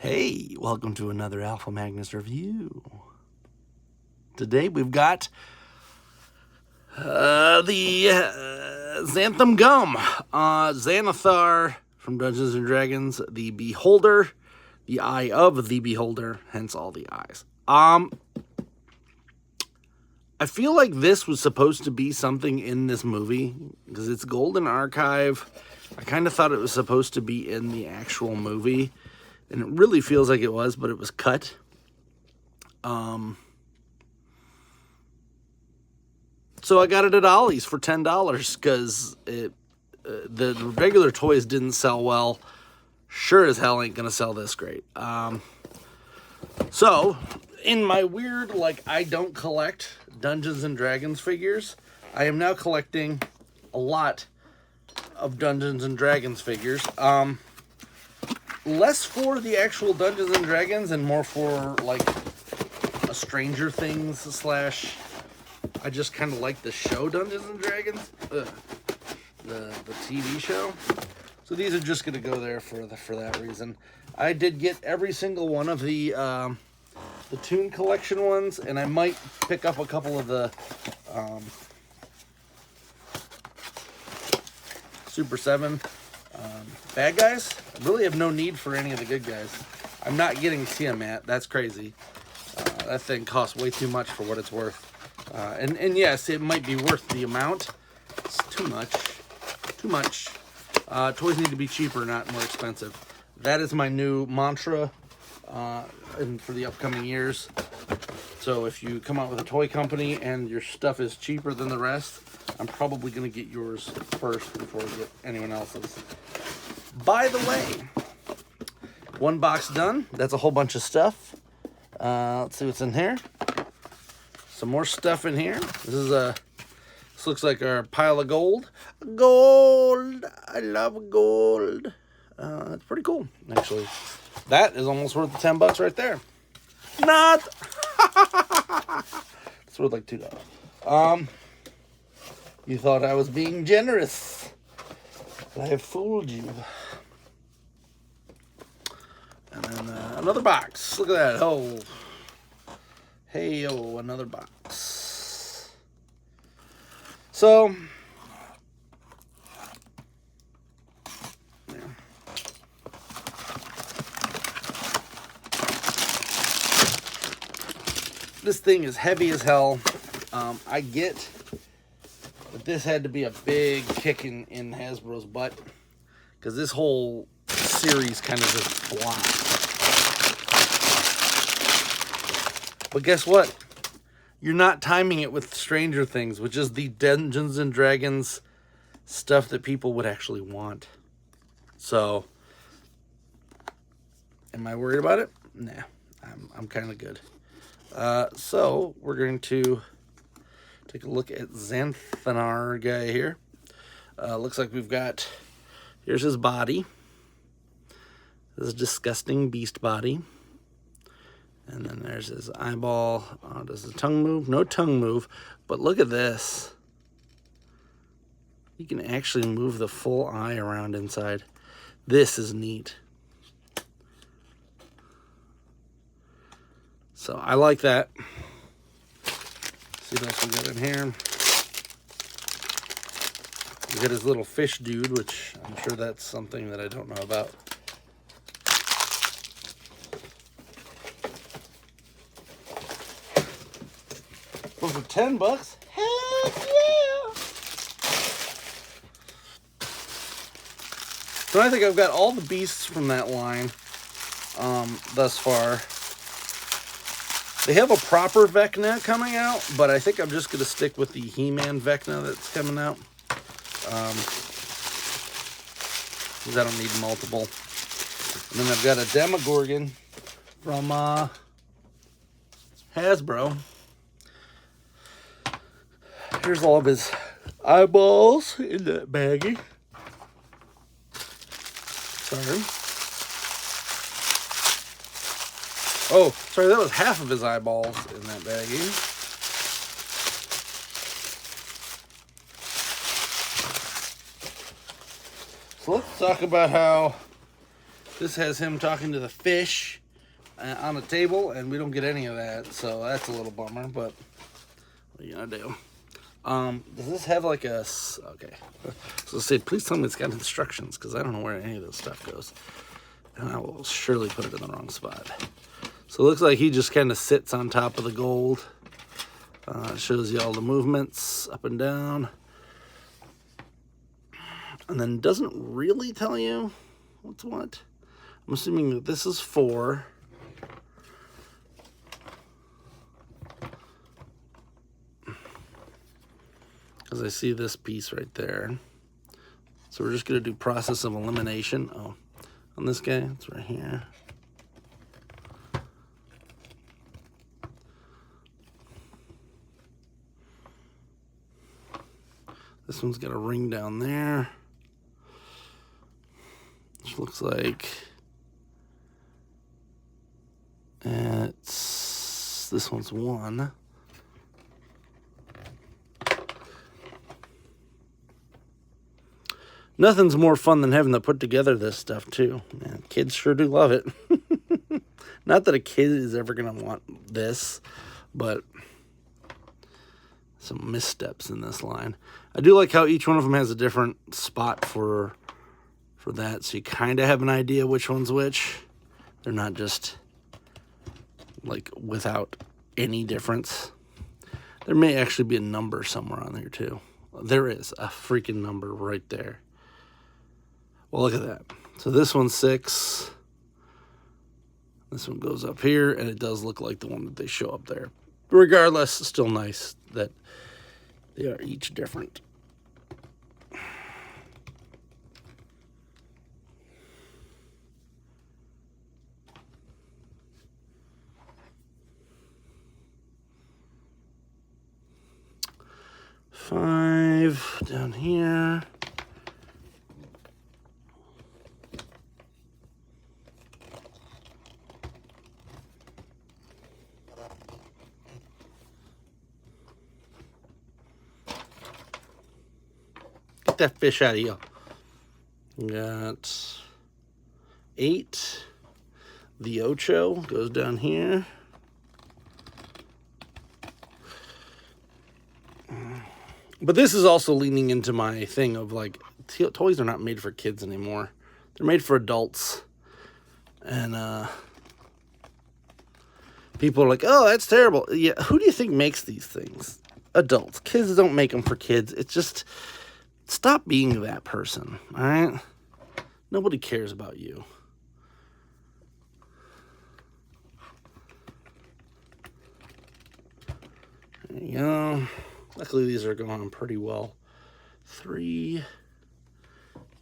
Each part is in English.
Hey, welcome to another Alpha Magnus review. Today we've got the Xantham Gum, Xanathar from Dungeons & Dragons, the Beholder, the Eye of the Beholder, hence all the eyes. I feel like this was supposed to be something in this movie, because it's Golden Archive. I kind of thought it was supposed to be in the actual movie. And it really feels like it was, but it was cut. So I got it at Ollie's for $10 because the regular toys didn't sell well. Sure as hell ain't gonna sell this great. So in my weird, I don't collect Dungeons and Dragons figures, I am now collecting a lot of Dungeons and Dragons figures. Less for the actual Dungeons and Dragons and more for a Stranger Things / I just kind of like the show Dungeons and Dragons, the TV show. So these are just gonna go there for that reason. I did get every single one of the Toon Collection ones, and I might pick up a couple of the Super 7 bad guys. I really have no need for any of the good guys. I'm not getting Tiamat. That's crazy. That thing costs way too much for what it's worth. And yes, it might be worth the amount. It's too much. Too much. Toys need to be cheaper, not more expensive. That is my new mantra and for the upcoming years. So if you come out with a toy company and your stuff is cheaper than the rest, I'm probably going to get yours first before I get anyone else's. By the way, one box done. That's a whole bunch of stuff. Let's see what's in here. Some more stuff in here. This looks like our pile of gold. Gold! I love gold. That's pretty cool, actually. That is almost worth the $10 right there. Not! It's worth like $2. You thought I was being generous. But I have fooled you. And then another box. Look at that. Oh. Hey, oh, another box. So. Yeah. This thing is heavy as hell. I get that this had to be a big kick in Hasbro's butt, because this whole series kind of just flopped. But guess what? You're not timing it with Stranger Things, which is the Dungeons and Dragons stuff that people would actually want. So, am I worried about it? Nah, I'm kind of good. So we're going to take a look at Xanathar guy here. Looks like we've got, here's his body. This disgusting beast body. And then there's his eyeball. Does the tongue move? No tongue move. But look at this. You can actually move the full eye around inside. This is neat. So I like that. See what else we got in here. We got his little fish dude, which I'm sure that's something that I don't know about. But for $10, heck yeah! So I think I've got all the beasts from that line thus far. They have a proper Vecna coming out, but I think I'm just going to stick with the He-Man Vecna that's coming out. Because I don't need multiple. And then I've got a Demogorgon from Hasbro. Here's all of his eyeballs in that baggie. Sorry. Oh, sorry, that was half of his eyeballs in that baggie. So let's talk about how This has him talking to the fish on a table, and we don't get any of that, so that's a little bummer, but what are you gonna do? Does this have like a... Okay. So say, please tell me it's got instructions, because I don't know where any of this stuff goes. And I will surely put it in the wrong spot. So it looks like he just kind of sits on top of the gold. It shows you all the movements up and down. And then doesn't really tell you what's what. I'm assuming that this is 4. Because I see this piece right there. So we're just going to do process of elimination. Oh, on this guy, it's right here. This one's got a ring down there. Which looks like this one's 1. Nothing's more fun than having to put together this stuff too. Man, kids sure do love it. Not that a kid is ever gonna want this, but some missteps in this line. I do like how each one of them has a different spot for that, so you kind of have an idea which one's which. They're not just like without any difference. There may actually be a number somewhere on there too. There is a freaking number right there. Well, look at that. So this one's 6. This one goes up here, and it does look like the one that they show up there. Regardless, still nice that they are each different. Five down here. Get that fish out of here. Got 8. The Ocho goes down here. But this is also leaning into my thing of like, toys are not made for kids anymore. They're made for adults. And people are like, oh, that's terrible. Yeah, who do you think makes these things? Adults. Kids don't make them for kids. It's just, stop being that person, all right? Nobody cares about you. There you go. Luckily, these are going pretty well. 3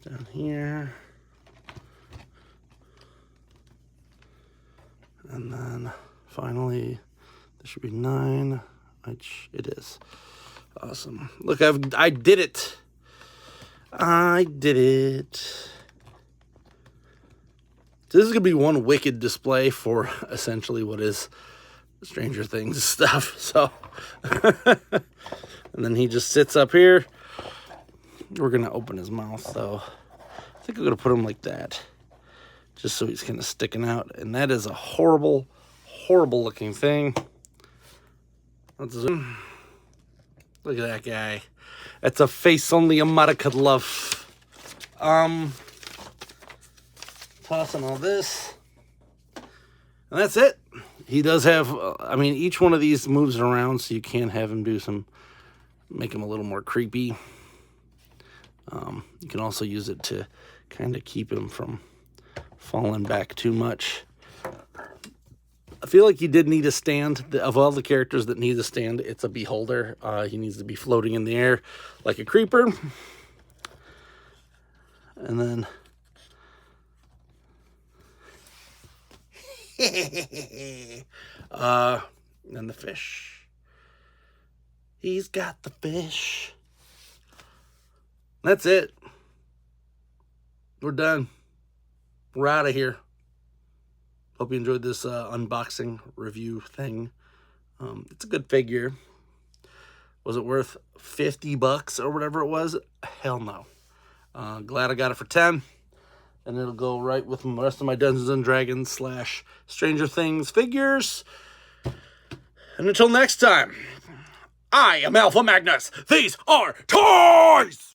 down here. And then finally, there should be 9, which it is. Awesome. Look, I did it. I did it. This is going to be one wicked display for essentially what is Stranger Things stuff. So, and then he just sits up here. We're going to open his mouth, though. I think I'm going to put him like that, just so he's kind of sticking out. And that is a horrible, horrible looking thing. Let's zoom. Look at that guy. That's a face only a mother could love. Tossing all this. And that's it. He does have, I mean, each one of these moves around, so you can have him do some, make him a little more creepy. You can also use it to kind of keep him from falling back too much. I feel like he did need a stand. Of all the characters that need a stand, it's a beholder. He needs to be floating in the air like a creeper. And then... and the fish. He's got the fish. That's it. We're done. We're out of here. Hope you enjoyed this unboxing review thing. It's a good figure. Was it worth $50 or whatever it was? Hell no. Glad I got it for 10. and it'll go right with the rest of my Dungeons and Dragons / Stranger Things figures. And until next time, I am Alpha Magnus. These are toys!